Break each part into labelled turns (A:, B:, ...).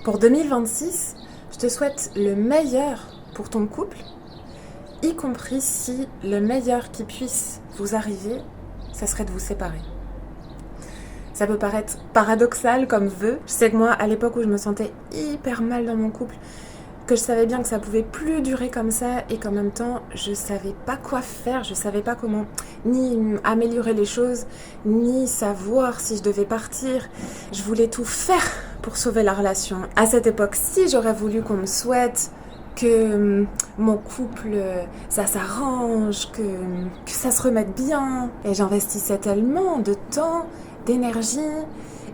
A: Pour 2026, je te souhaite le meilleur pour ton couple, y compris si le meilleur qui puisse vous arriver, ça serait de vous séparer. Ça peut paraître paradoxal comme vœu. Je sais que moi, à l'époque où je me sentais hyper mal dans mon couple, que je savais bien que ça pouvait plus durer comme ça et qu'en même temps, je savais pas quoi faire, je savais pas comment ni améliorer les choses, ni savoir si je devais partir. Je voulais tout faire pour sauver la relation. À cette époque-ci, j'aurais voulu qu'on me souhaite que mon couple, ça s'arrange, que ça se remette bien. Et j'investissais tellement de temps, d'énergie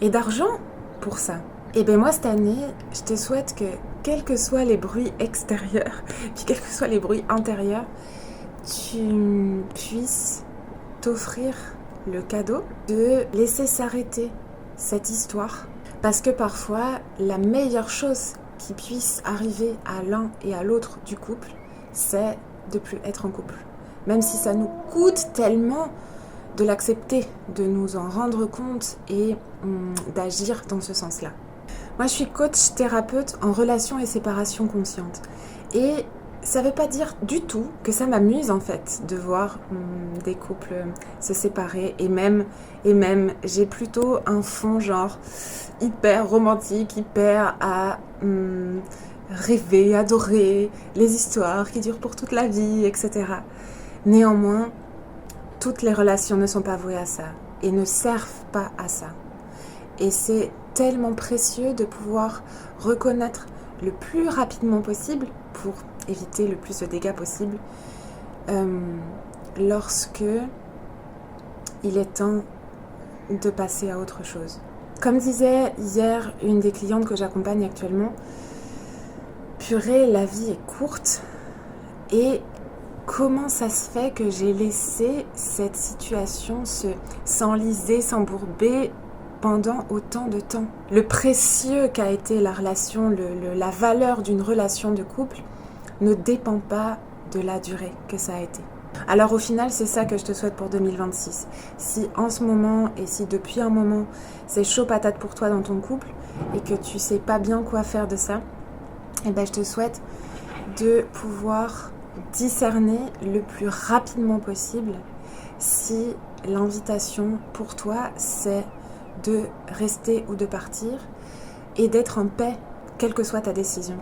A: et d'argent pour ça. Et bien moi, cette année, je te souhaite que, quels que soient les bruits extérieurs, puis quels que soient les bruits intérieurs, tu puisses t'offrir le cadeau de laisser s'arrêter cette histoire. Parce que parfois, la meilleure chose qui puisse arriver à l'un et à l'autre du couple, c'est de plus être en couple. Même si ça nous coûte tellement de l'accepter, de nous en rendre compte et d'agir dans ce sens-là. Moi, je suis coach thérapeute en relation et séparation consciente. Et ça ne veut pas dire du tout que ça m'amuse en fait de voir des couples se séparer. Et même, j'ai plutôt un fond genre hyper romantique, hyper à rêver, adorer les histoires qui durent pour toute la vie, etc. Néanmoins, toutes les relations ne sont pas vouées à ça et ne servent pas à ça. Et c'est tellement précieux de pouvoir reconnaître le plus rapidement possible pour éviter le plus de dégâts possible lorsque il est temps de passer à autre chose. Comme disait hier une des clientes que j'accompagne actuellement, purée, la vie est courte et comment ça se fait que j'ai laissé cette situation s'enliser, s'embourber pendant autant de temps. Le précieux qu'a été la relation, la valeur d'une relation de couple ne dépend pas de la durée que ça a été. Alors au final, c'est ça que je te souhaite pour 2026. Si en ce moment et si depuis un moment, c'est chaud patate pour toi dans ton couple et que tu sais pas bien quoi faire de ça, eh ben je te souhaite de pouvoir discerner le plus rapidement possible si l'invitation pour toi, c'est de rester ou de partir et d'être en paix, quelle que soit ta décision.